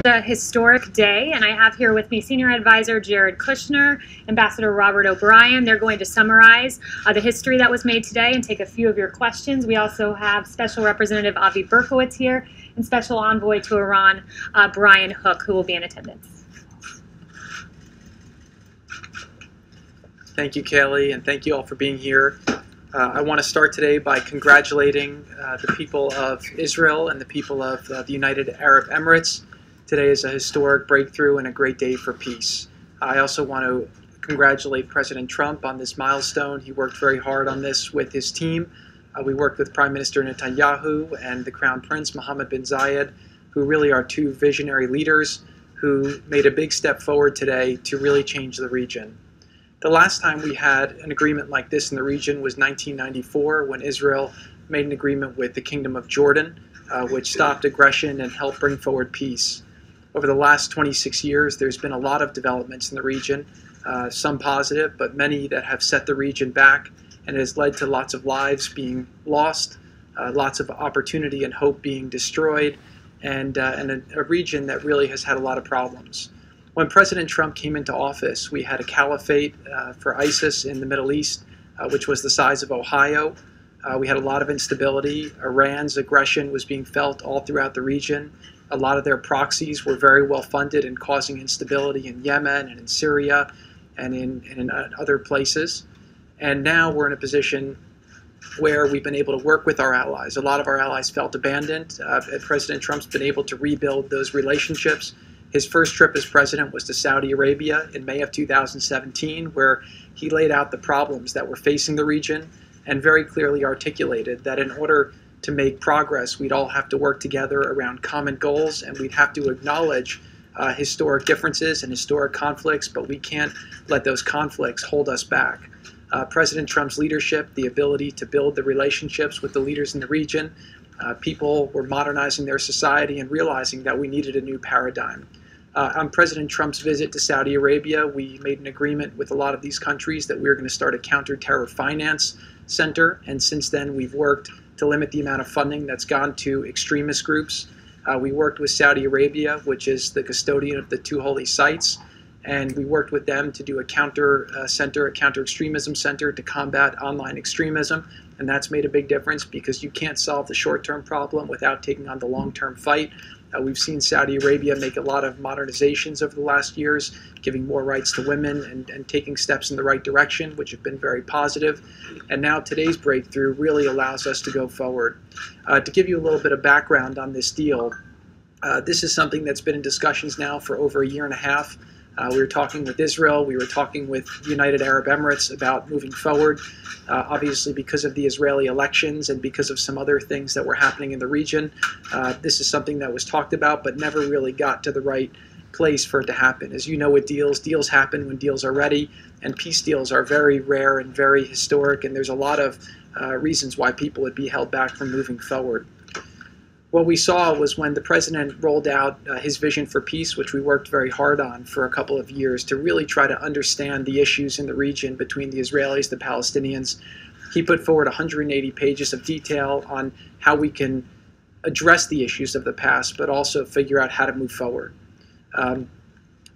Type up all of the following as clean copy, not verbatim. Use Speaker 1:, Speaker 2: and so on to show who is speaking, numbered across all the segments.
Speaker 1: A historic day, and I have here with me Senior Advisor Jared Kushner, Ambassador Robert O'Brien. They're going to summarize the history that was made today and take a few of your questions. We also have Special Representative Avi Berkowitz here and Special Envoy to Iran, Brian Hook, who will be in attendance.
Speaker 2: Thank you, Kayleigh, and thank you all for being here. I want to start today by congratulating the people of Israel and the people of the United Arab Emirates. Today is a historic breakthrough and a great day for peace. I also want to congratulate President Trump on this milestone. He worked very hard on this with his team. We worked with Prime Minister Netanyahu and the Crown Prince Mohammed bin Zayed, who really are two visionary leaders who made a big step forward today to really change the region. The last time we had an agreement like this in the region was 1994, when Israel made an agreement with the Kingdom of Jordan, which stopped aggression and helped bring forward peace. Over the last 26 years, there's been a lot of developments in the region, some positive, but many that have set the region back, and it has led to lots of lives being lost, lots of opportunity and hope being destroyed, and a region that really has had a lot of problems. When President Trump came into office, we had a caliphate for ISIS in the Middle East, which was the size of Ohio. We had a lot of instability. Iran's aggression was being felt all throughout the region. A lot of their proxies were very well funded and causing instability in Yemen and in Syria and in other places. And now we're in a position where we've been able to work with our allies. A lot of our allies felt abandoned. President Trump's been able to rebuild those relationships. His first trip as president was to Saudi Arabia in May of 2017, where he laid out the problems that were facing the region and very clearly articulated that in order to make progress, we'd all have to work together around common goals, and we'd have to acknowledge historic differences and historic conflicts, but we can't let those conflicts hold us back. President Trump's leadership, the ability to build the relationships with the leaders in the region, people were modernizing their society and realizing that we needed a new paradigm. On President Trump's visit to Saudi Arabia, we made an agreement with a lot of these countries that we were going to start a counter-terror finance center, and since then we've worked to limit the amount of funding that's gone to extremist groups. We worked with Saudi Arabia, which is the custodian of the two holy sites, and we worked with them to do a counter-extremism center to combat online extremism, and that's made a big difference because you can't solve the short-term problem without taking on the long-term fight. We've seen Saudi Arabia make a lot of modernizations over the last years, giving more rights to women and taking steps in the right direction, which have been very positive. And now today's breakthrough really allows us to go forward. To give you a little bit of background on this deal, this is something that's been in discussions now for over a year and a half. We were talking with Israel, we were talking with the United Arab Emirates about moving forward. Obviously, because of the Israeli elections and because of some other things that were happening in the region, this is something that was talked about but never really got to the right place for it to happen. As you know, with deals happen when deals are ready, and peace deals are very rare and very historic, and there's a lot of reasons why people would be held back from moving forward. What we saw was when the president rolled out his vision for peace, which we worked very hard on for a couple of years to really try to understand the issues in the region between the Israelis, the Palestinians. He put forward 180 pages of detail on how we can address the issues of the past, but also figure out how to move forward.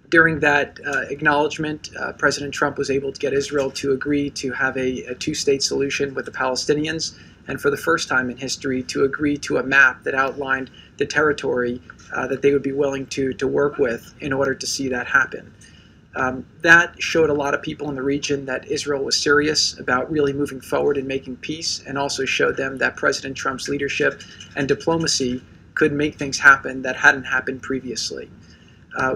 Speaker 2: During that acknowledgement, President Trump was able to get Israel to agree to have a two-state solution with the Palestinians, and for the first time in history to agree to a map that outlined the territory that they would be willing to work with in order to see that happen. That showed a lot of people in the region that Israel was serious about really moving forward and making peace, and also showed them that President Trump's leadership and diplomacy could make things happen that hadn't happened previously.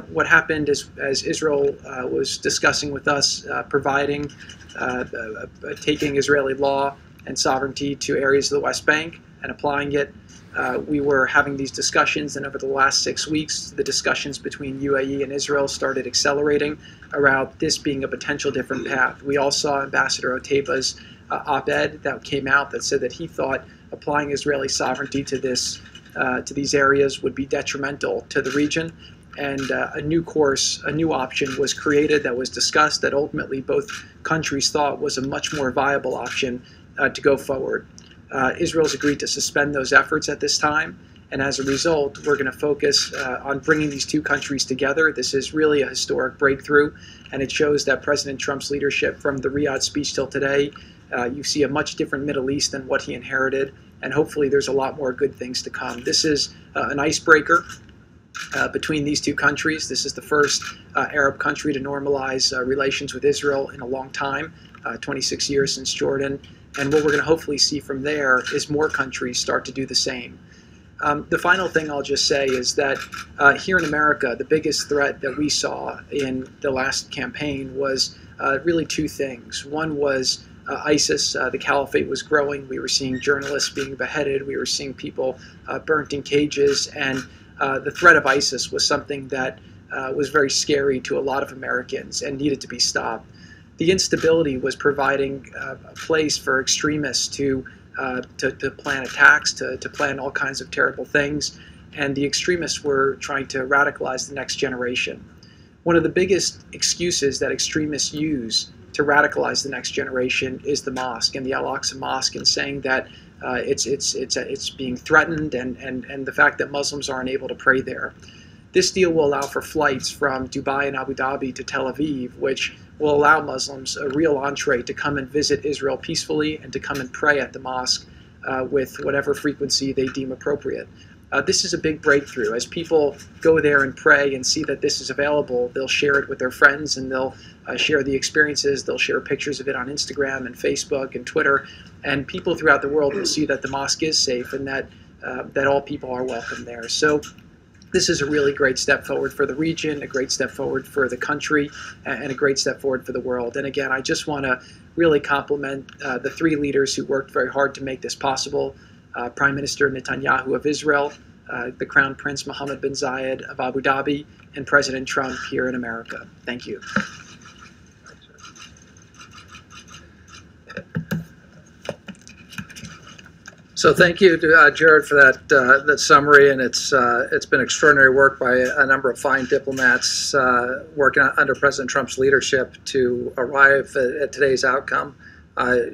Speaker 2: What happened is, as Israel was discussing with us, providing, taking Israeli law and sovereignty to areas of the West Bank and applying it. We were having these discussions, and over the last 6 weeks, the discussions between UAE and Israel started accelerating around this being a potential different path. We all saw Ambassador Oteba's op-ed that came out that said that he thought applying Israeli sovereignty to these areas would be detrimental to the region. And a new course, a new option was created that was discussed that ultimately both countries thought was a much more viable option to go forward. Israel's agreed to suspend those efforts at this time. And as a result, we're going to focus on bringing these two countries together. This is really a historic breakthrough, and it shows that President Trump's leadership from the Riyadh speech till today, you see a much different Middle East than what he inherited, and hopefully there's a lot more good things to come. This is an icebreaker between these two countries. This is the first Arab country to normalize relations with Israel in a long time, 26 years since Jordan. And what we're going to hopefully see from there is more countries start to do the same. The final thing I'll just say is that here in America, the biggest threat that we saw in the last campaign was really two things. One was ISIS. The caliphate was growing. We were seeing journalists being beheaded. We were seeing people burnt in cages. And the threat of ISIS was something that was very scary to a lot of Americans and needed to be stopped. The instability was providing a place for extremists to plan attacks, to plan all kinds of terrible things, and the extremists were trying to radicalize the next generation. One of the biggest excuses that extremists use to radicalize the next generation is the mosque and the Al-Aqsa Mosque, and saying that it's being threatened, and the fact that Muslims aren't able to pray there. This deal will allow for flights from Dubai and Abu Dhabi to Tel Aviv, which will allow Muslims a real entree to come and visit Israel peacefully and to come and pray at the mosque with whatever frequency they deem appropriate. This is a big breakthrough. As people go there and pray and see that this is available, they'll share it with their friends, and they'll share the experiences. They'll share pictures of it on Instagram and Facebook and Twitter, and people throughout the world will see that the mosque is safe and that all people are welcome there. So this is a really great step forward for the region, a great step forward for the country, and a great step forward for the world. And again, I just want to really compliment the three leaders who worked very hard to make this possible. Prime Minister Netanyahu of Israel, the Crown Prince Mohammed bin Zayed of Abu Dhabi, and President Trump here in America. Thank you.
Speaker 3: So thank you to Jared for that summary, and it's been extraordinary work by a number of fine diplomats working under President Trump's leadership to arrive at today's outcome.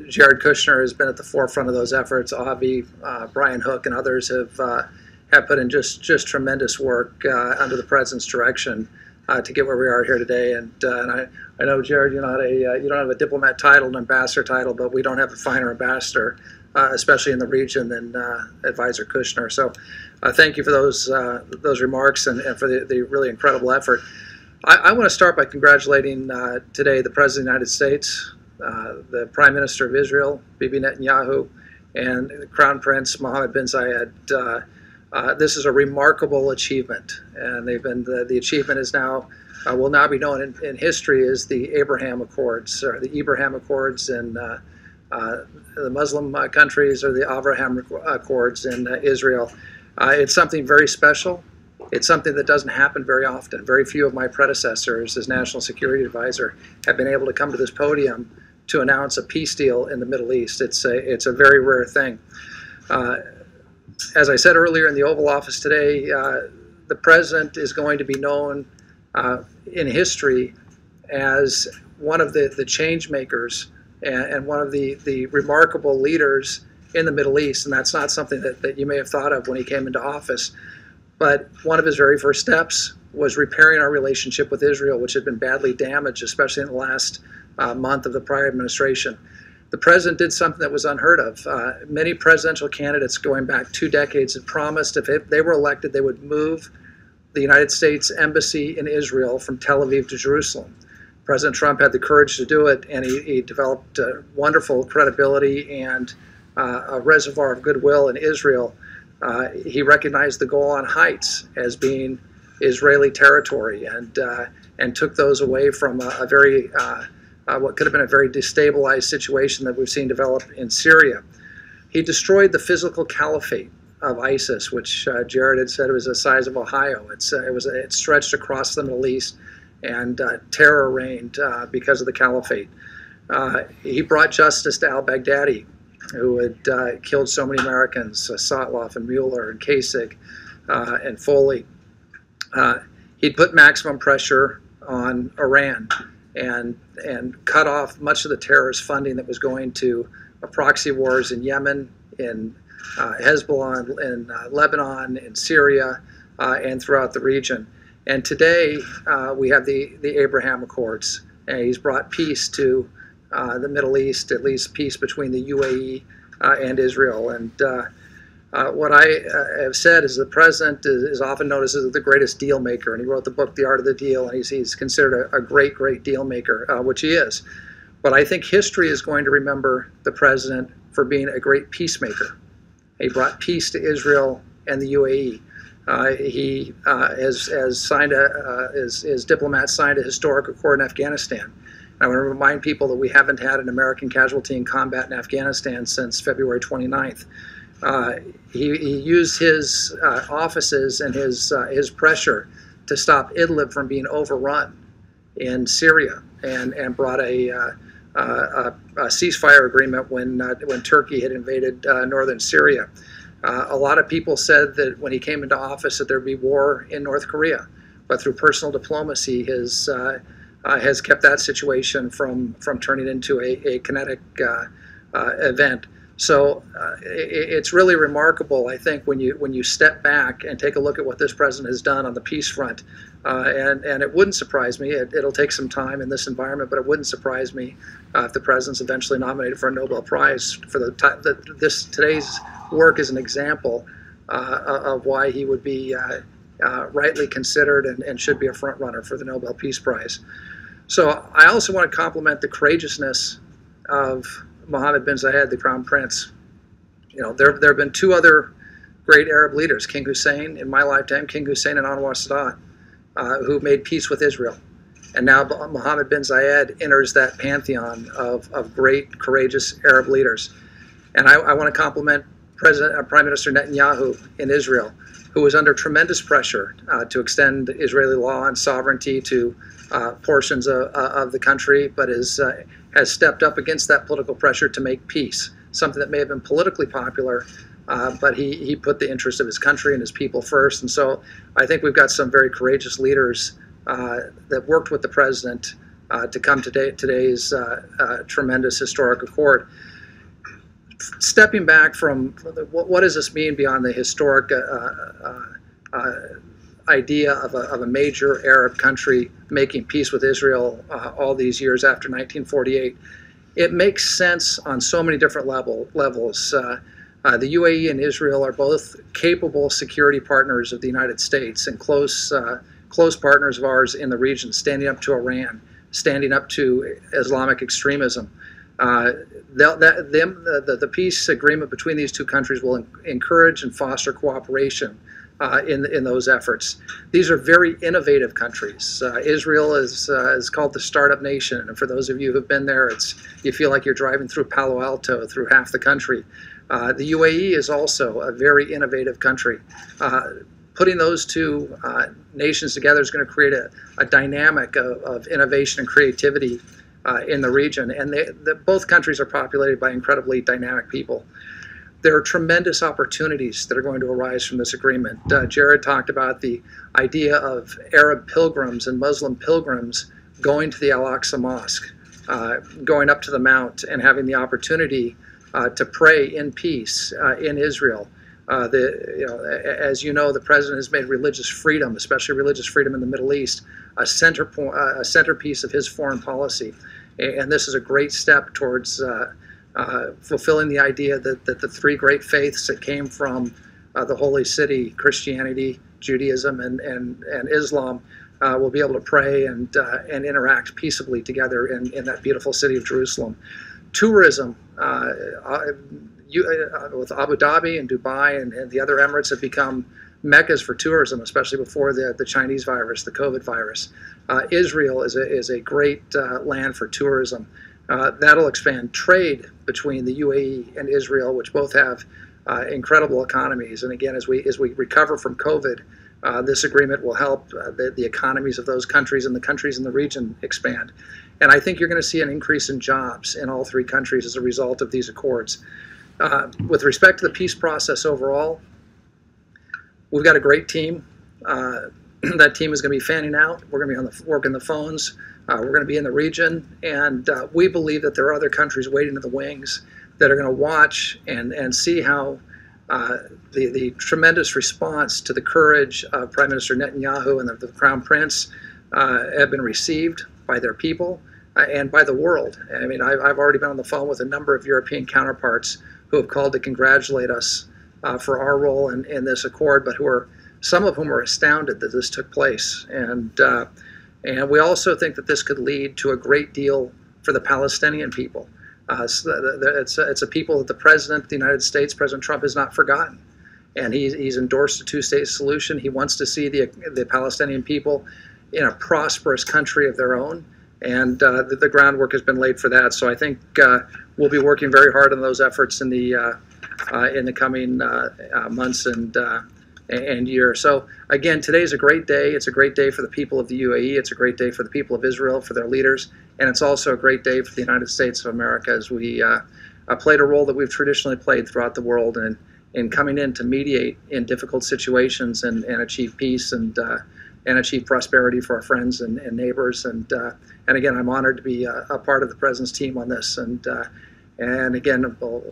Speaker 3: Jared Kushner has been at the forefront of those efforts. Avi, Brian Hook, and others have put in just tremendous work under the President's direction to get where we are here today. And I know, Jared, you don't have a diplomat title, an ambassador title, but we don't have a finer ambassador, especially in the region, than Advisor Kushner. So thank you for those remarks and for the really incredible effort. I want to start by congratulating today the President of the United States, the Prime Minister of Israel, Bibi Netanyahu, and the Crown Prince Mohammed bin Zayed. This is a remarkable achievement, and the achievement is now will now be known in history as the Abraham Accords, or the Ibrahim Accords in the Muslim countries, or the Abraham Accords in Israel. It's something very special. It's something that doesn't happen very often. Very few of my predecessors as National Security Advisor have been able to come to this podium to announce a peace deal in the Middle East. It's a very rare thing. As I said earlier in the Oval Office today, the President is going to be known in history as one of the change makers and one of the remarkable leaders in the Middle East. And that's not something that you may have thought of when he came into office. But one of his very first steps was repairing our relationship with Israel, which had been badly damaged, especially in the last month of the prior administration. The President did something that was unheard of. Many presidential candidates going back 2 decades had promised if they were elected, they would move the United States Embassy in Israel from Tel Aviv to Jerusalem. President Trump had the courage to do it, and he developed wonderful credibility and a reservoir of goodwill in Israel. He recognized the Golan Heights as being Israeli territory, and took those away from a very what could have been a very destabilized situation that we've seen develop in Syria. He destroyed the physical caliphate of ISIS, which Jared had said was the size of Ohio. It stretched across the Middle East, and terror reigned because of the caliphate. He brought justice to al-Baghdadi, who had killed so many Americans, Sotloff and Mueller and Kasich and Foley. He'd put maximum pressure on Iran and cut off much of the terrorist funding that was going to proxy wars in Yemen, in Hezbollah, in Lebanon, in Syria, and throughout the region. And today we have the Abraham Accords, and he's brought peace to the Middle East, at least peace between the UAE and Israel. And what I have said is the president is often noticed as the greatest deal maker, and he wrote the book The Art of the Deal, and he's considered a great deal maker, which he is. But I think history is going to remember the president for being a great peacemaker. He brought peace to Israel and the UAE. He has signed his diplomats signed a historic accord in Afghanistan. And I want to remind people that we haven't had an American casualty in combat in Afghanistan since February 29th. He used his offices and his pressure to stop Idlib from being overrun in Syria, and brought a ceasefire agreement when Turkey had invaded northern Syria. A lot of people said that when he came into office that there'd be war in North Korea, but through personal diplomacy, has kept that situation from turning into a kinetic event. So it's really remarkable, I think, when you step back and take a look at what this president has done on the peace front. And it wouldn't surprise me. It'll take some time in this environment, but it wouldn't surprise me if the president's eventually nominated for a Nobel Prize for today's work is an example of why he would be rightly considered and should be a front runner for the Nobel Peace Prize. So I also want to compliment the courageousness of Mohammed bin Zayed, the Crown Prince. You know, there have been two other great Arab leaders, King Hussein in my lifetime, King Hussein and Anwar Sadat, who made peace with Israel. And now Mohammed bin Zayed enters that pantheon of great, courageous Arab leaders. And I want to compliment Prime Minister Netanyahu in Israel, who was under tremendous pressure to extend Israeli law and sovereignty to portions of the country, but has stepped up against that political pressure to make peace, something that may have been politically popular, but he put the interest of his country and his people first. And so I think we've got some very courageous leaders that worked with the president to come to today's tremendous historic accord. Stepping back from what does this mean beyond the historic idea of a major Arab country making peace with Israel all these years after 1948, it makes sense on so many different levels. The UAE and Israel are both capable security partners of the United States and close partners of ours in the region, standing up to Iran, standing up to Islamic extremism. The peace agreement between these two countries will encourage and foster cooperation in those efforts. These are very innovative countries. Israel is called the startup nation, and for those of you who have been there, you feel like you're driving through Palo Alto through half the country. The UAE is also a very innovative country. Putting those two nations together is going to create a dynamic of innovation and creativity in the region, and both countries are populated by incredibly dynamic people. There are tremendous opportunities that are going to arise from this agreement. Jared talked about the idea of Arab pilgrims and Muslim pilgrims going to the Al-Aqsa Mosque, going up to the Mount and having the opportunity to pray in peace in Israel. As you know, the president has made religious freedom, especially religious freedom in the Middle East, a centerpiece of his foreign policy. And this is a great step towards fulfilling the idea that the three great faiths that came from the Holy City, Christianity, Judaism, and Islam, will be able to pray and interact peaceably together in that beautiful city of Jerusalem. Tourism, with Abu Dhabi and Dubai and the other Emirates have become meccas for tourism, especially before the Chinese virus, the COVID virus. Israel is a great land for tourism. That'll expand trade between the UAE and Israel, which both have incredible economies. And again, as we recover from COVID, this agreement will help the economies of those countries and the countries in the region expand. And I think you're going to see an increase in jobs in all three countries as a result of these accords. With respect to the peace process overall, we've got a great team. That team is going to be fanning out. We're going to be working the phones. We're going to be in the region, and we believe that there are other countries waiting in the wings that are going to watch and see how the tremendous response to the courage of Prime Minister Netanyahu and the Crown Prince have been received by their people and by the world. I mean, I've already been on the phone with a number of European counterparts who have called to congratulate us for our role in this accord, but some of whom are astounded that this took place. And we also think that this could lead to a great deal for the Palestinian people. It's a people that the President of the United States, President Trump, has not forgotten. And he's endorsed a two-state solution. He wants to see the Palestinian people in a prosperous country of their own. And the groundwork has been laid for that. So I think we'll be working very hard on those efforts in the coming months and year. So again, today's a great day. It's a great day for the people of the UAE. It's a great day for the people of Israel, for their leaders. And it's also a great day for the United States of America as we played a role that we've traditionally played throughout the world in coming in to mediate in difficult situations and achieve peace and achieve prosperity for our friends and neighbors. And again, I'm honored to be a part of the President's team on this. And again, we'll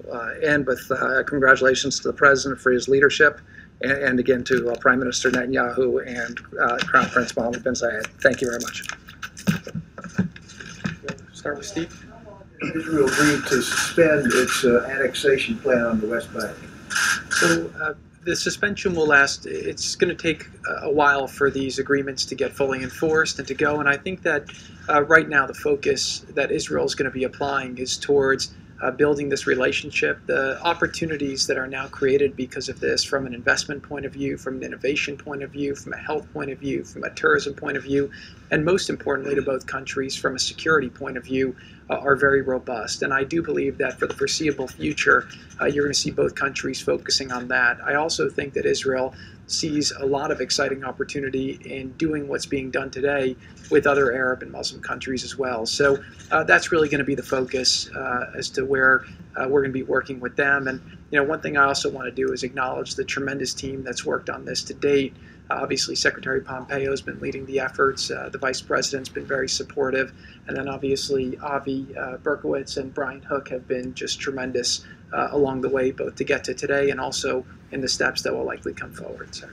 Speaker 3: end with congratulations to the President for his leadership, and again to Prime Minister Netanyahu and Crown Prince Mohammed bin Zayed. Thank you very much.
Speaker 2: Start with Steve.
Speaker 4: Israel agreed to suspend its annexation plan on the West Bank.
Speaker 2: So the suspension will last. It's going to take a while for these agreements to get fully enforced and to go. And I think that right now the focus that Israel is going to be applying is towards building this relationship. The opportunities that are now created because of this, from an investment point of view, from an innovation point of view, from a health point of view, from a tourism point of view, and most importantly to both countries from a security point of view, are very robust. And I do believe that for the foreseeable future, you're going to see both countries focusing on that. I also think that Israel sees a lot of exciting opportunity in doing what's being done today with other Arab and Muslim countries as well. So that's really going to be the focus as to where we're going to be working with them. And one thing I also want to do is acknowledge the tremendous team that's worked on this to date. Obviously, Secretary Pompeo has been leading the efforts. The Vice President's been very supportive. And then obviously Avi Berkowitz and Brian Hook have been just tremendous along the way, both to get to today and also in the steps that will likely come forward. So.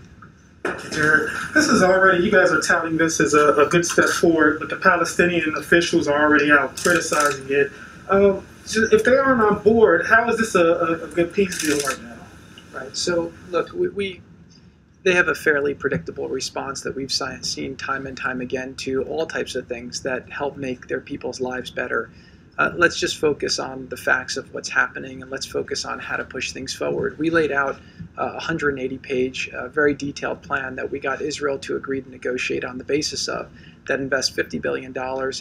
Speaker 5: Jared, this is already, you guys are touting this as a good step forward, but the Palestinian officials are already out criticizing it. If they aren't on board, how is this a good peace deal right now?
Speaker 2: Right. So, look, they have a fairly predictable response that we've seen time and time again to all types of things that help make their people's lives better. Let's just focus on the facts of what's happening, and let's focus on how to push things forward. We laid out a 180-page, very detailed plan that we got Israel to agree to negotiate on the basis of, that invests $50 billion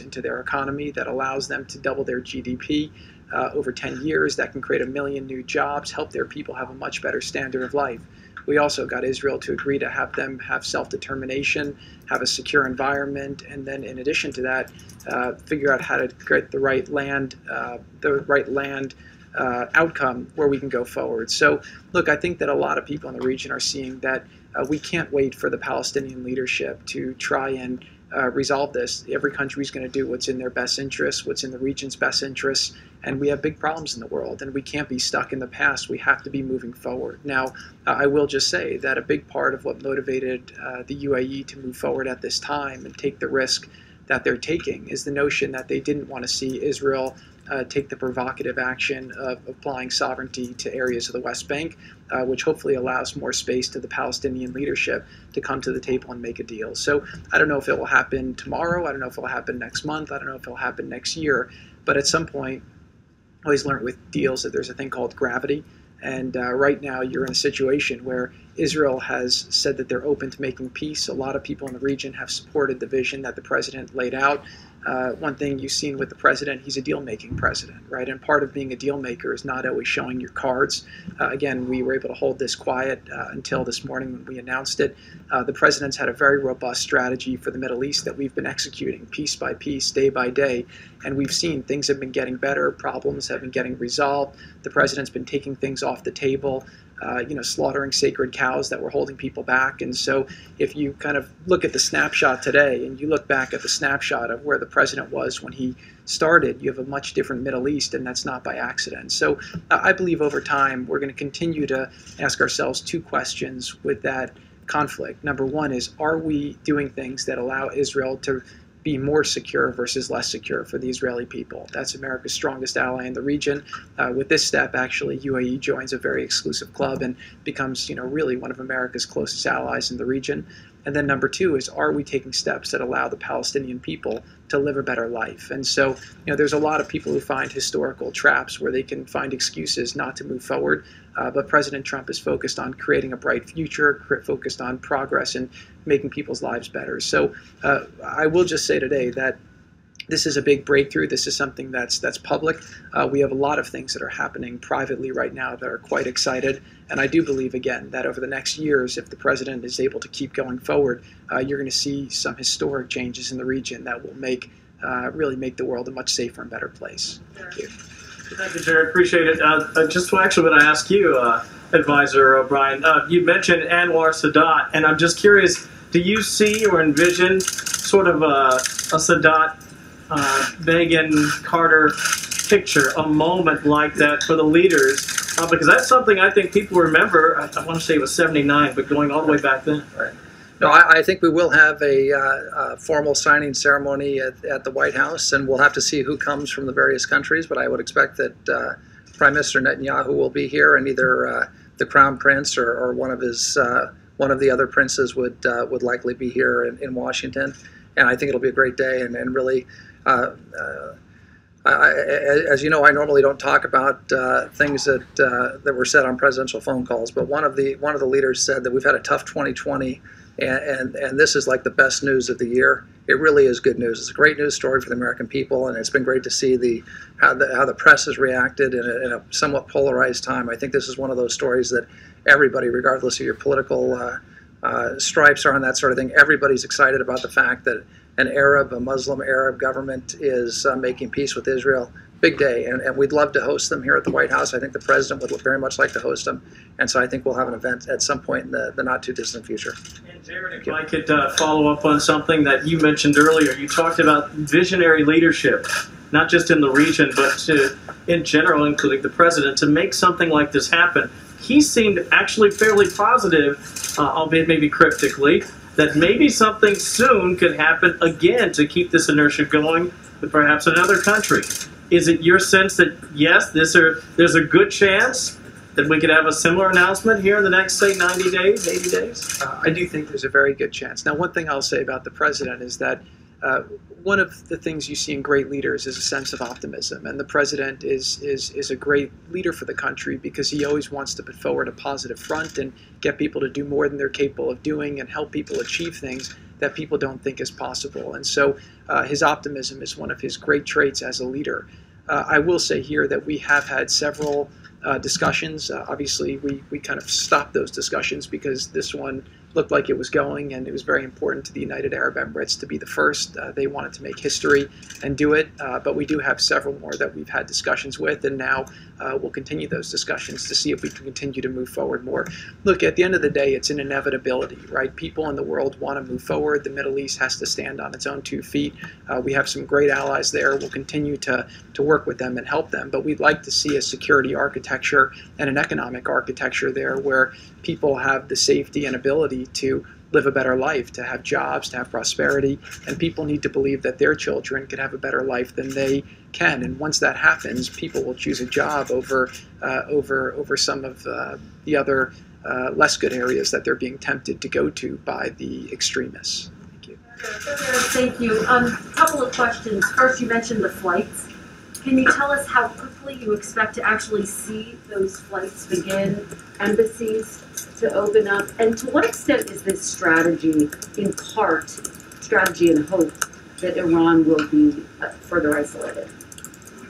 Speaker 2: into their economy, that allows them to double their GDP over 10 years, that can create 1 million new jobs, help their people have a much better standard of life. We also got Israel to agree to have them have self-determination, have a secure environment, and then in addition to that, figure out how to create the right land outcome where we can go forward. So, look, I think that a lot of people in the region are seeing that we can't wait for the Palestinian leadership to try and resolve this. Every country is going to do what's in their best interests, what's in the region's best interests, and we have big problems in the world, and we can't be stuck in the past. We have to be moving forward. Now, I will just say that a big part of what motivated the UAE to move forward at this time and take the risk that they're taking is the notion that they didn't want to see Israel take the provocative action of applying sovereignty to areas of the West Bank, which hopefully allows more space to the Palestinian leadership to come to the table and make a deal. So I don't know if it will happen tomorrow. I don't know if it will happen next month. I don't know if it will happen next year. But at some point, I always learned with deals that there's a thing called gravity. And right now you're in a situation where Israel has said that they're open to making peace. A lot of people in the region have supported the vision that the president laid out. One thing you've seen with the president, he's a deal-making president, right? And part of being a deal-maker is not always showing your cards. Again, we were able to hold this quiet until this morning when we announced it. The president's had a very robust strategy for the Middle East that we've been executing piece by piece, day by day. And we've seen things have been getting better, problems have been getting resolved. The president's been taking things off the table. slaughtering sacred cows that were holding people back. And so if you kind of look at the snapshot today and you look back at the snapshot of where the president was when he started, you have a much different Middle East, and that's not by accident. So I believe over time we're going to continue to ask ourselves two questions with that conflict. Number one is, are we doing things that allow Israel to be more secure versus less secure for the Israeli people? That's America's strongest ally in the region. With this step, actually, UAE joins a very exclusive club and becomes, really one of America's closest allies in the region. And then number two is, are we taking steps that allow the Palestinian people to live a better life? And so, there's a lot of people who find historical traps where they can find excuses not to move forward. But President Trump is focused on creating a bright future, focused on progress and making people's lives better. So I will just say today that this is a big breakthrough. This is something that's public. We have a lot of things that are happening privately right now that are quite excited. And I do believe, again, that over the next years, if the president is able to keep going forward, you're going to see some historic changes in the region that will really make the world a much safer and better place. Thank you.
Speaker 6: Thank you, Jared. Appreciate it. Just actually want to ask you, Advisor O'Brien, you mentioned Anwar Sadat, and I'm just curious, do you see or envision sort of a Sadat, Begin, Carter picture, a moment like that for the leaders? Because that's something I think people remember. I want to say it was 79, but going all the way back then.
Speaker 3: Right. No, I think we will have a formal signing ceremony at the White House, and we'll have to see who comes from the various countries. But I would expect that Prime Minister Netanyahu will be here, and either the Crown Prince or one of the other princes would likely be here in Washington. And I think it'll be a great day, and really. As you know, I normally don't talk about things that were said on presidential phone calls, but one of the leaders said that we've had a tough 2020, and this is like the best news of the year. It really is good news. It's a great news story for the American people, and it's been great to see how the press has reacted in a somewhat polarized time. I think this is one of those stories that everybody, regardless of your political stripes or on that sort of thing, everybody's excited about the fact that a Muslim Arab government is making peace with Israel. Big day, and we'd love to host them here at the White House. I think the president would very much like to host them, and so I think we'll have an event at some point in the not too distant future.
Speaker 6: And Jared, if I could follow up on something that you mentioned earlier, you talked about visionary leadership, not just in the region, but in general, including the president, to make something like this happen. He seemed actually fairly positive, albeit maybe cryptically, that maybe something soon could happen again to keep this inertia going with perhaps another country. Is it your sense that, yes, there's a good chance that we could have a similar announcement here in the next, say, 90 days, 80 days?
Speaker 2: I do think there's a very good chance. Now, one thing I'll say about the president is that one of the things you see in great leaders is a sense of optimism, and the president is a great leader for the country because he always wants to put forward a positive front and get people to do more than they're capable of doing and help people achieve things that people don't think is possible. And so his optimism is one of his great traits as a leader. I will say here that we have had several discussions. Obviously, we kind of stopped those discussions because this one looked like it was going, and it was very important to the United Arab Emirates to be the first. They wanted to make history and do it, but we do have several more that we've had discussions with, and now we'll continue those discussions to see if we can continue to move forward more. Look, at the end of the day, it's an inevitability, right? People in the world want to move forward. The Middle East has to stand on its own 2 feet. We have some great allies there. We'll continue to work with them and help them, but we'd like to see a security architecture and an economic architecture there where people have the safety and ability to live a better life, to have jobs, to have prosperity, and people need to believe that their children could have a better life than they can. And once that happens, people will choose a job over some of the other less good areas that they're being tempted to go to by the extremists. Thank you.
Speaker 7: Thank you. Couple of questions. First, you mentioned the flights. Can you tell us how quickly you expect to actually see those flights begin, embassies to open up, and to what extent is this strategy, in part, strategy and hope that Iran will be further isolated?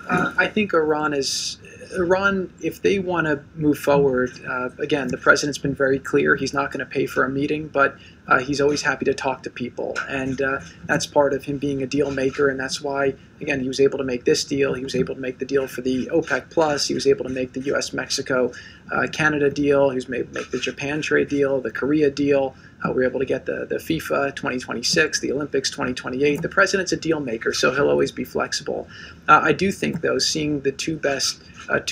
Speaker 2: I think Iran, if they want to move forward, again, the president's been very clear. He's not going to pay for a meeting, but he's always happy to talk to people, and that's part of him being a deal maker, and that's why, again, he was able to make this deal. He was able to make the deal for the OPEC Plus. He was able to make the U.S.-Mexico-Canada deal. He was able to make the Japan trade deal, the Korea deal. We were able to get the FIFA 2026, the Olympics 2028. The president's a deal maker, so he'll always be flexible. I do think, though, seeing the two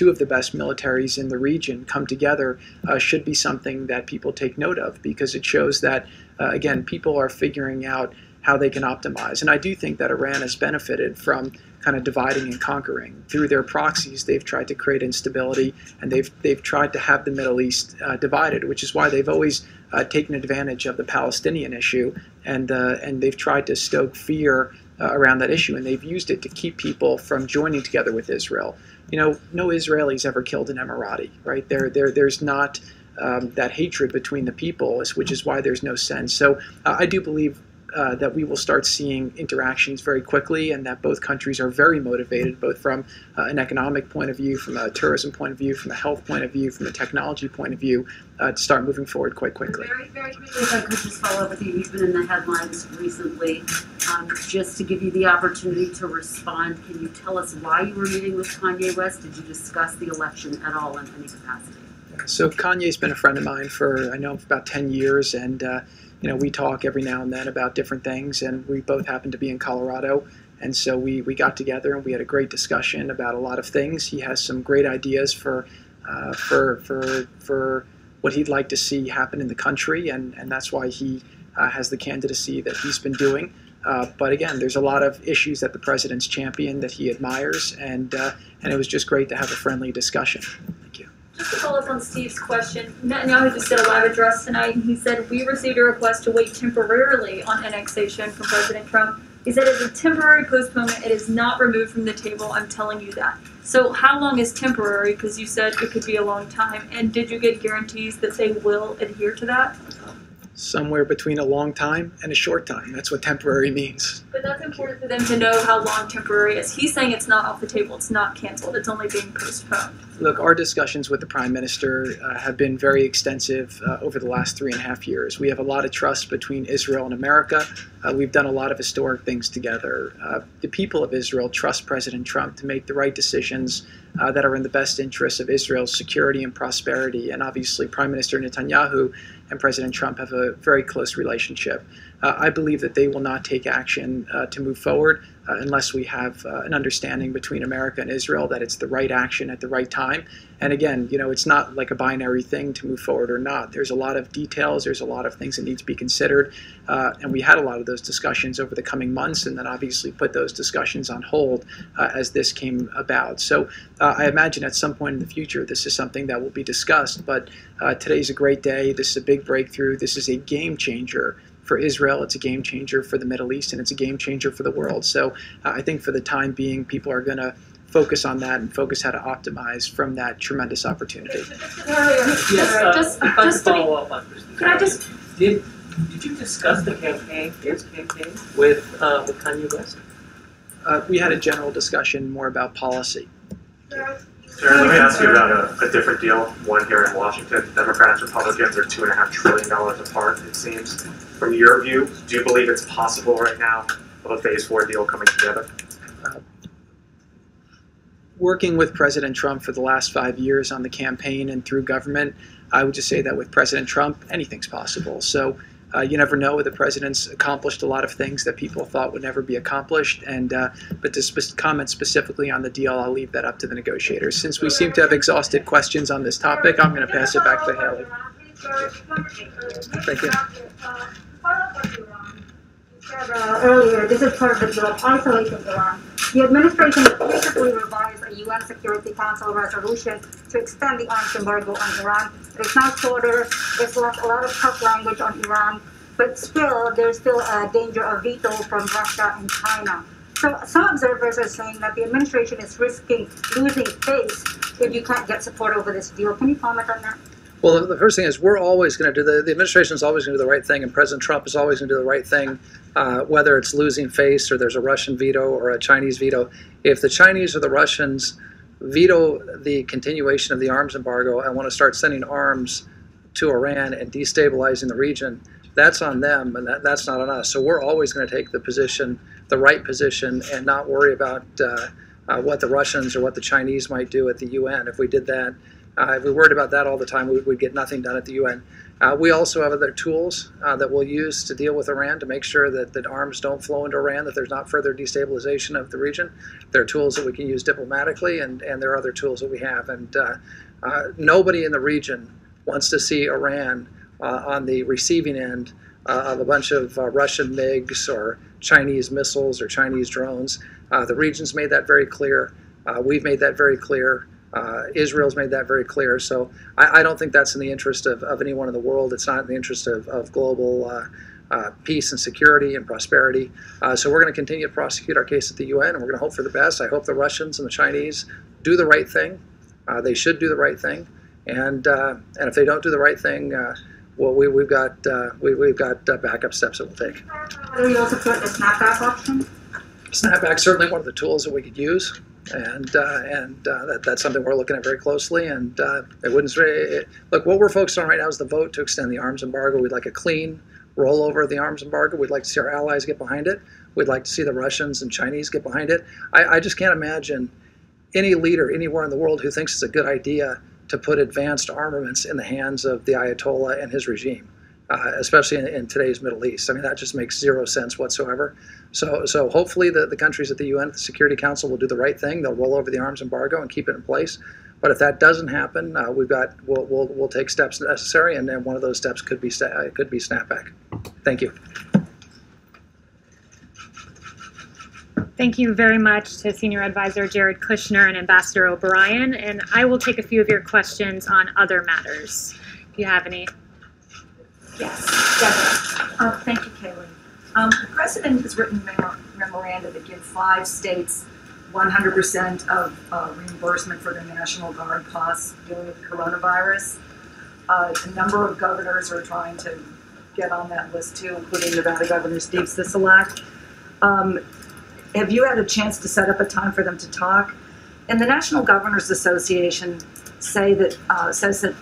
Speaker 2: of the best militaries in the region come together should be something that people take note of, because it shows that, again, people are figuring out how they can optimize. And I do think that Iran has benefited from kind of dividing and conquering. Through their proxies, they've tried to create instability, and they've tried to have the Middle East divided, which is why they've always taken advantage of the Palestinian issue, and they've tried to stoke fear around that issue, and they've used it to keep people from joining together with Israel. You know, no Israelis ever killed an Emirati, right? There's not that hatred between the peoples, which is why there's no sense. So I do believe that we will start seeing interactions very quickly, and that both countries are very motivated, both from an economic point of view, from a tourism point of view, from a health point of view, from a technology point of view, to start moving forward quite quickly.
Speaker 7: Very, very quickly, if I could just follow up with you. You've been in the headlines recently. Just to give you the opportunity to respond, can you tell us why you were meeting with Kanye West? Did you discuss the election at all in any capacity?
Speaker 2: So Kanye's been a friend of mine for, I know, about 10 years, and you know, we talk every now and then about different things, and we both happen to be in Colorado, and so we got together and we had a great discussion about a lot of things. He has some great ideas for what he'd like to see happen in the country, and that's why he has the candidacy that he's been doing. But again, there's a lot of issues that the president's championed that he admires, and it was just great to have a friendly discussion. Thank you.
Speaker 8: Just to follow up on Steve's question, Netanyahu just did a live address tonight, and he said, we received a request to wait temporarily on annexation from President Trump. He said it's a temporary postponement. It is not removed from the table. I'm telling you that. So how long is temporary? Because you said it could be a long time. And did you get guarantees that they will adhere to that?
Speaker 2: Somewhere between a long time and a short time. That's what temporary means.
Speaker 8: But that's important for them to know how long temporary is. He's saying it's not off the table. It's not canceled. It's only being postponed.
Speaker 2: Look, our discussions with the Prime Minister have been very extensive over the last 3.5 years. We have a lot of trust between Israel and America. We've done a lot of historic things together. The people of Israel trust President Trump to make the right decisions that are in the best interests of Israel's security and prosperity. And obviously, Prime Minister Netanyahu and President Trump have a very close relationship. I believe that they will not take action to move forward unless we have an understanding between America and Israel that it's the right action at the right time. And again, you know, it's not like a binary thing to move forward or not. There's a lot of details. There's a lot of things that need to be considered. And we had a lot of those discussions over the coming months, and then obviously put those discussions on hold as this came about. So I imagine at some point in the future, this is something that will be discussed. But today's a great day. This is a big breakthrough. This is a game changer for Israel. It's a game changer for the Middle East, and it's a game changer for the world. So I think for the time being, people are going to focus on that and focus how to optimize from that tremendous opportunity.
Speaker 9: Yes, just to follow up on this.
Speaker 8: Can I just...
Speaker 9: Did you discuss the campaign, his campaign, with Kanye West?
Speaker 2: We had a general discussion more about policy.
Speaker 10: Sarah, let me ask you about a different deal. One here in Washington, Democrats, Republicans are $2.5 trillion apart, it seems. From your view, do you believe it's possible right now of a Phase 4 deal coming together?
Speaker 2: Working with President Trump for the last 5 years on the campaign and through government, I would just say that with President Trump, anything's possible. So you never know. The president's accomplished a lot of things that people thought would never be accomplished. And but to comment specifically on the deal, I'll leave that up to the negotiators. Since we seem to have exhausted questions on this topic, I'm going to pass it back to Haley. Thank you.
Speaker 11: Earlier, this is part of the deal of isolating Iran. The administration recently revised a UN Security Council resolution to extend the arms embargo on Iran. It's now shorter. It's left a lot of tough language on Iran, but still, there's still a danger of veto from Russia and China. So some observers are saying that the administration is risking losing face if you can't get support over this deal. Can you comment on that?
Speaker 3: Well, the first thing is we're always going to do the administration is always going to do the right thing, and President Trump is always going to do the right thing, whether it's losing face or there's a Russian veto or a Chinese veto. If the Chinese or the Russians veto the continuation of the arms embargo and want to start sending arms to Iran and destabilizing the region, that's on them, and that's not on us. So we're always going to take the position, the right position, and not worry about what the Russians or what the Chinese might do at the UN. If we did that, if we worried about that all the time, we'd get nothing done at the UN. We also have other tools that we'll use to deal with Iran to make sure that arms don't flow into Iran, that there's not further destabilization of the region. There are tools that we can use diplomatically, and there are other tools that we have. And nobody in the region wants to see Iran on the receiving end of a bunch of Russian MiGs or Chinese missiles or Chinese drones. The region's made that very clear. We've made that very clear. Israel's made that very clear. So I don't think that's in the interest of anyone in the world. It's not in the interest of global peace and security and prosperity. So we're going to continue to prosecute our case at the UN, and we're going to hope for the best. I hope the Russians and the Chinese do the right thing. They should do the right thing. And if they don't do the right thing, well, we've got backup steps that we'll take.
Speaker 11: Do you also put the snapback option?
Speaker 3: Snapback's certainly one of the tools that we could use, and that's something we're looking at very closely. And look, what we're focused on right now is the vote to extend the arms embargo. We'd like a clean rollover of the arms embargo. We'd like to see our allies get behind it. We'd like to see the Russians and Chinese get behind it. I just can't imagine any leader anywhere in the world who thinks it's a good idea to put advanced armaments in the hands of the Ayatollah and his regime, especially in today's Middle East. I mean, that just makes zero sense whatsoever. So hopefully the countries at the UN, the Security Council, will do the right thing. They'll roll over the arms embargo and keep it in place. But if that doesn't happen, we'll take steps necessary, and then one of those steps could be snapback. Thank you.
Speaker 1: Thank you very much to Senior Advisor Jared Kushner and Ambassador O'Brien, and I will take a few of your questions on other matters, if you have any.
Speaker 12: Yes, Deborah. Thank you, Kayleigh. The President has written memoranda that give 5 states 100% of reimbursement for their National Guard costs dealing with coronavirus. A number of governors are trying to get on that list too, including Nevada Governor Steve Sisolak. Have you had a chance to set up a time for them to talk? And the National Governors Association says that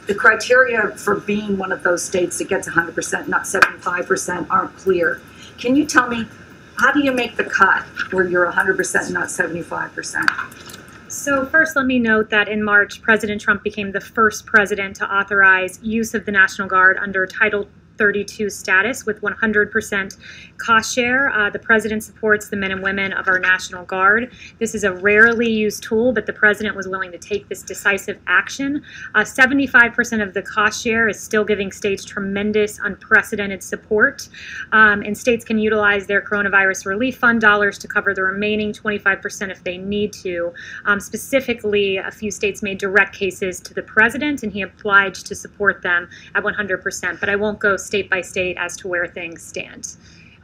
Speaker 12: the criteria for being one of those states that gets 100%, not 75%, aren't clear. Can you tell me, how do you make the cut where you're 100%, not 75%?
Speaker 1: So first, let me note that in March, President Trump became the first president to authorize use of the National Guard under Title 32 status with 100% cost share. The president supports the men and women of our National Guard. This is a rarely used tool, but the president was willing to take this decisive action. 75% of the cost share is still giving states tremendous, unprecedented support, and states can utilize their coronavirus relief fund dollars to cover the remaining 25% if they need to. Specifically, a few states made direct cases to the president, and he obliged to support them at 100%, but I won't go state by state as to where things stand.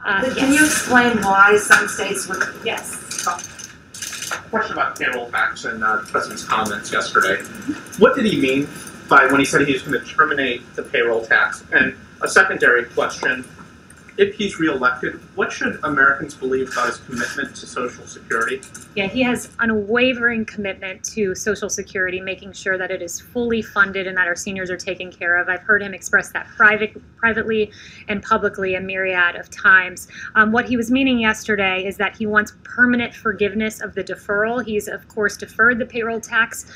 Speaker 12: Can you explain why some states would?
Speaker 1: Yes.
Speaker 13: Question about payroll tax and the President's comments yesterday. What did he mean by when he said he was going to terminate the payroll tax? And a secondary question, if he's reelected, what should Americans believe about his commitment to Social Security?
Speaker 1: Yeah, he has unwavering commitment to Social Security, making sure that it is fully funded and that our seniors are taken care of. I've heard him express that privately and publicly a myriad of times. What he was meaning yesterday is that he wants permanent forgiveness of the deferral. He's, of course, deferred the payroll tax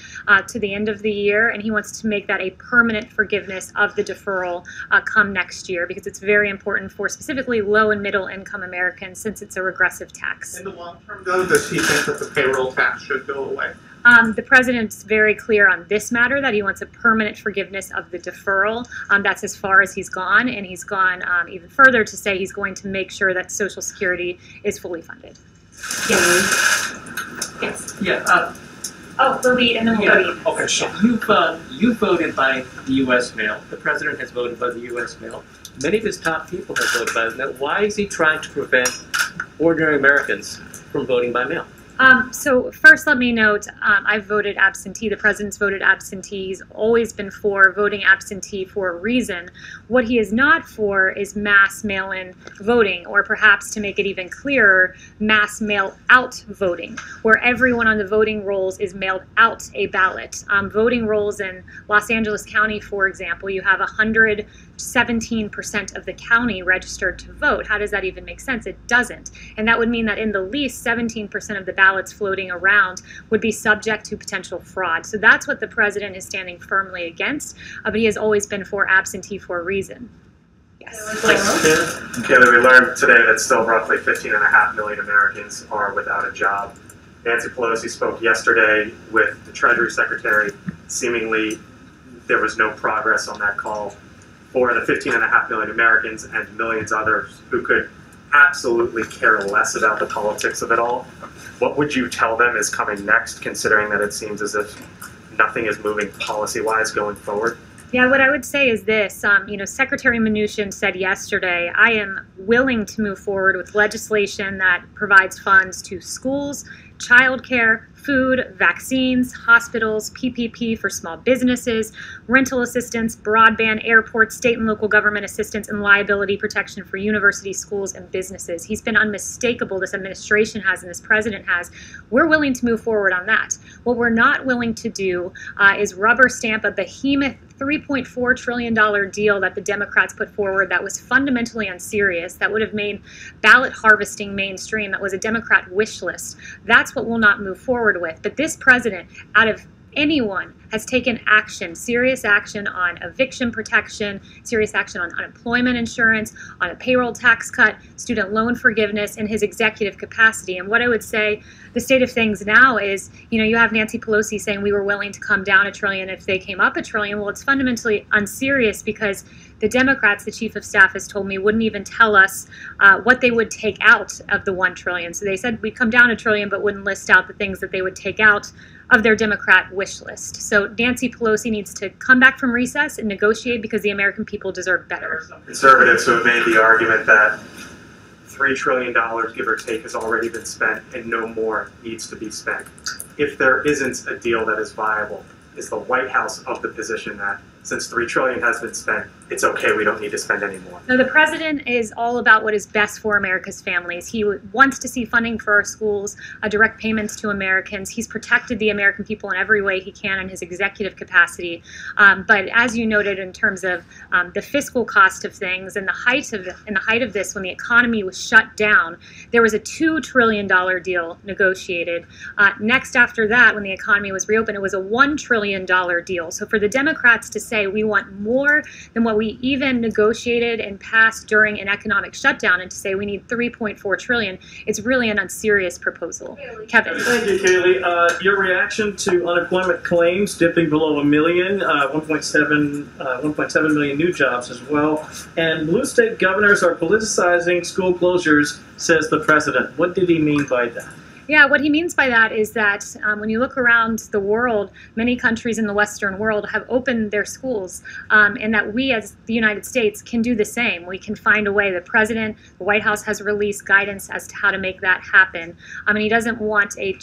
Speaker 1: to the end of the year, and he wants to make that a permanent forgiveness of the deferral come next year, because it's very important for specifically low and middle income Americans, since it's a regressive tax.
Speaker 13: In the long term, though, does he think that the payroll tax should go away?
Speaker 1: The president's very clear on this matter that he wants a permanent forgiveness of the deferral. That's as far as he's gone, and he's gone even further to say he's going to make sure that Social Security is fully funded. Yes.
Speaker 9: Yeah.
Speaker 1: The lead, and then we'll lead.
Speaker 9: Okay, so you voted by the U.S. mail. The president has voted by the U.S. mail. Many of his top people have voted by mail. Why is he trying to prevent ordinary Americans from voting by mail?
Speaker 1: So first, let me note, I've voted absentee. The president's voted absentee. He's always been for voting absentee for a reason. What he is not for is mass mail-in voting, or perhaps, to make it even clearer, mass mail-out voting, where everyone on the voting rolls is mailed out a ballot. Voting rolls in Los Angeles County, for example, you have 117% of the county registered to vote. How does that even make sense? It doesn't. And that would mean that in the least 17% of the ballots floating around would be subject to potential fraud. So that's what the president is standing firmly against, but he has always been for absentee for a reason. Yes.
Speaker 10: Kayleigh, we learned today that still roughly 15.5 million Americans are without a job. Nancy Pelosi spoke yesterday with the Treasury Secretary. Seemingly there was no progress on that call for the 15.5 million Americans and millions others who could absolutely care less about the politics of it all. What would you tell them is coming next, considering that it seems as if nothing is moving policy-wise going forward?
Speaker 1: Yeah, what I would say is this. Secretary Mnuchin said yesterday, I am willing to move forward with legislation that provides funds to schools, childcare, food, vaccines, hospitals, PPP for small businesses, rental assistance, broadband, airports, state and local government assistance, and liability protection for universities, schools, and businesses. He's been unmistakable, this administration has and this president has. We're willing to move forward on that. What we're not willing to do is rubber stamp a behemoth $3.4 trillion deal that the Democrats put forward that was fundamentally unserious, that would have made ballot harvesting mainstream, that was a Democrat wish list. That's what we'll not move forward with. But this president, out of anyone, has taken action, serious action on eviction protection, serious action on unemployment insurance, on a payroll tax cut, student loan forgiveness in his executive capacity. And what I would say, the state of things now is, you have Nancy Pelosi saying we were willing to come down $1 trillion if they came up $1 trillion. Well, it's fundamentally unserious because the Democrats, the chief of staff has told me, wouldn't even tell us what they would take out of the $1 trillion. So they said we'd come down $1 trillion, but wouldn't list out the things that they would take out of their Democrat wish list. So Nancy Pelosi needs to come back from recess and negotiate because the American people deserve better.
Speaker 10: Conservatives who have made the argument that $3 trillion, give or take, has already been spent and no more needs to be spent. If there isn't a deal that is viable, is the White House of the position that since $3 trillion has been spent, it's okay, we don't need to spend any more?
Speaker 1: No, the president is all about what is best for America's families. He wants to see funding for our schools, direct payments to Americans. He's protected the American people in every way he can in his executive capacity. But as you noted, in terms of the fiscal cost of things and the height of this, when the economy was shut down, there was a $2 trillion deal negotiated. Next after that, when the economy was reopened, it was a $1 trillion deal. So for the Democrats to say we want more than what we even negotiated and passed during an economic shutdown, and to say we need $3.4 trillion, it's really an unserious proposal. Kevin.
Speaker 6: Thank you, Kayleigh. Your reaction to unemployment claims dipping below 1 million, 1.7 million new jobs as well, and blue state governors are politicizing school closures, says the president. What did he mean by that?
Speaker 1: Yeah, what he means by that is that when you look around the world, many countries in the Western world have opened their schools, and that we as the United States can do the same. We can find a way. The president, the White House has released guidance as to how to make that happen. And he doesn't want a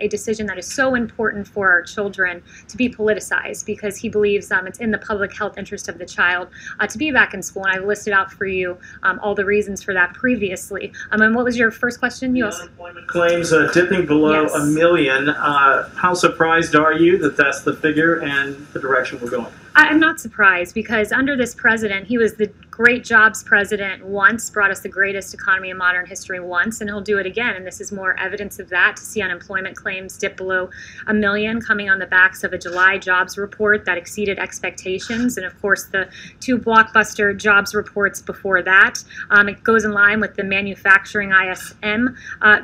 Speaker 1: decision that is so important for our children to be politicized, because he believes it's in the public health interest of the child to be back in school. And I've listed out for you all the reasons for that previously. And what was your first question? You also
Speaker 6: unemployment claims dipping below 1 million. How surprised are you that that's the figure and the direction we're going?
Speaker 1: I'm not surprised, because under this president, he was the great jobs president once, brought us the greatest economy in modern history once, and he'll do it again. And this is more evidence of that, to see unemployment claims dip below 1 million, coming on the backs of a July jobs report that exceeded expectations, and of course the 2 blockbuster jobs reports before that. It goes in line with the manufacturing ISM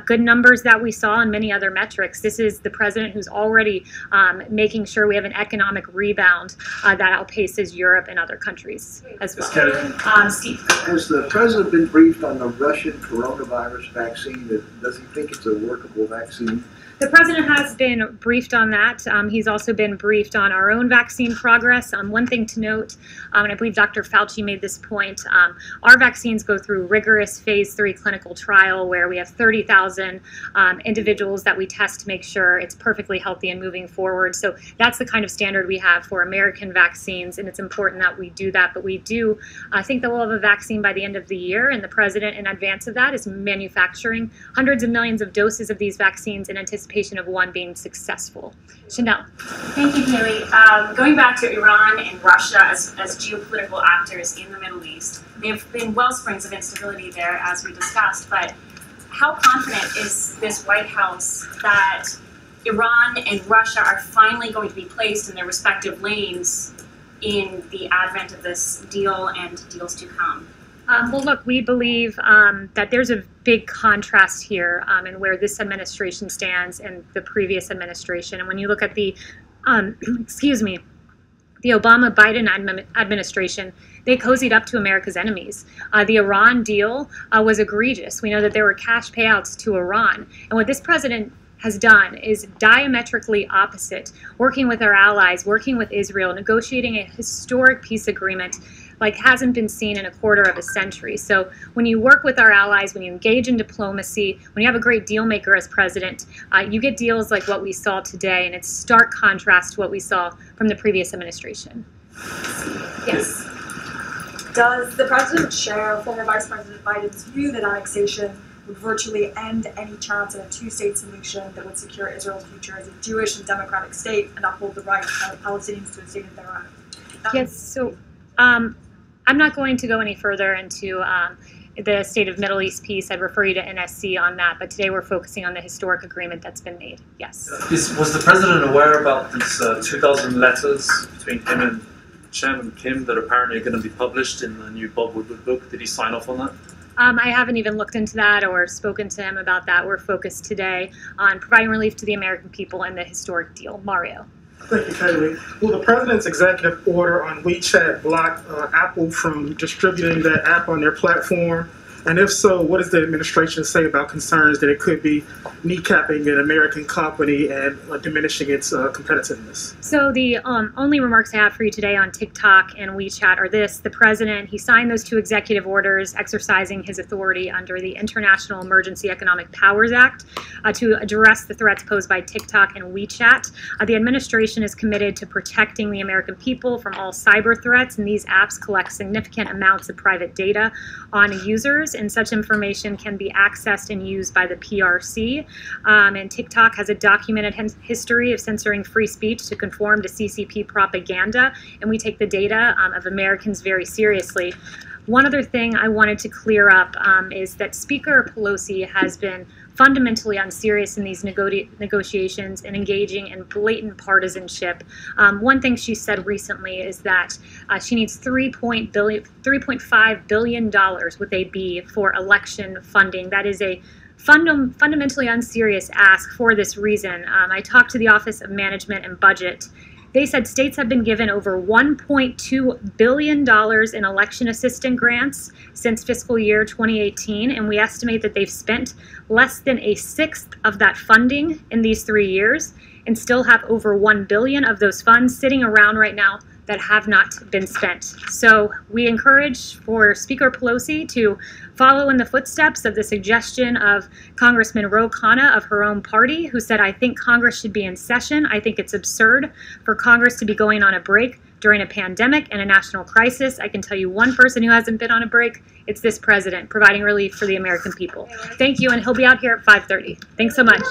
Speaker 1: good numbers that we saw, and many other metrics. This is the president who's already making sure we have an economic rebound that outpaces Europe and other countries as well. Steve.
Speaker 4: Has the president been briefed on the Russian coronavirus vaccine? Does he think it's a workable vaccine?
Speaker 1: The president has been briefed on that. He's also been briefed on our own vaccine progress. One thing to note, and I believe Dr. Fauci made this point, our vaccines go through rigorous phase 3 clinical trial where we have 30,000 individuals that we test to make sure it's perfectly healthy and moving forward. So that's the kind of standard we have for American vaccines, and it's important that we do that. But we do think that we'll have a vaccine by the end of the year, and the president, in advance of that, is manufacturing hundreds of millions of doses of these vaccines in anticipation of one being successful. Chanel.
Speaker 14: Thank you, Kayleigh. Going back to Iran and Russia as geopolitical actors in the Middle East, they have been wellsprings of instability there, as we discussed, but how confident is this White House that Iran and Russia are finally going to be placed in their respective lanes in the advent of this deal and deals to come?
Speaker 1: Well, look, we believe that there's a big contrast here in where this administration stands and the previous administration. And when you look at the, the Obama-Biden administration, they cozied up to America's enemies. The Iran deal was egregious. We know that there were cash payouts to Iran. And what this president has done is diametrically opposite, working with our allies, working with Israel, negotiating a historic peace agreement like hasn't been seen in a quarter of a century. So when you work with our allies, when you engage in diplomacy, when you have a great deal maker as president, you get deals like what we saw today, and it's stark contrast to what we saw from the previous administration.
Speaker 15: Yes. Does the president share former Vice President Biden's view that annexation would virtually end any chance of a two-state solution that would secure Israel's future as a Jewish and democratic state and uphold the right of Palestinians to a state of their own?
Speaker 1: Yes, so I'm not going to go any further into the state of Middle East peace. I'd refer you to NSC on that, but today we're focusing on the historic agreement that's been made. Yes.
Speaker 16: Was the president aware about these 2,000 letters between him and Chairman Kim that apparently are going to be published in the new Bob Woodward book? Did he sign off on that?
Speaker 1: I haven't even looked into that or spoken to him about that. We're focused today on providing relief to the American people and the historic deal. Mario.
Speaker 5: Thank you, Kayleigh. Will the president's executive order on WeChat block Apple from distributing that app on their platform? And if so, what does the administration say about concerns that it could be kneecapping an American company and diminishing its competitiveness?
Speaker 1: So the only remarks I have for you today on TikTok and WeChat are this. The president, he signed those 2 executive orders exercising his authority under the International Emergency Economic Powers Act to address the threats posed by TikTok and WeChat. The administration is committed to protecting the American people from all cyber threats, and these apps collect significant amounts of private data on users, and such information can be accessed and used by the PRC. And TikTok has a documented history of censoring free speech to conform to CCP propaganda, and we take the data of Americans very seriously. One other thing I wanted to clear up is that Speaker Pelosi has been fundamentally unserious in these negotiations and engaging in blatant partisanship. One thing she said recently is that she needs $3.5 billion with a B for election funding. That is a fundamentally unserious ask for this reason. I talked to the Office of Management and Budget. They said states have been given over $1.2 billion in election assistance grants since fiscal year 2018, and we estimate that they've spent less than a sixth of that funding in these 3 years and still have over $1 billion of those funds sitting around right now that have not been spent. So we encourage for Speaker Pelosi to follow in the footsteps of the suggestion of Congressman Ro Khanna of her own party, who said, I think Congress should be in session. I think it's absurd for Congress to be going on a break during a pandemic and a national crisis. I can tell you one person who hasn't been on a break. It's this president providing relief for the American people. Thank you, and he'll be out here at 5:30. Thanks so much.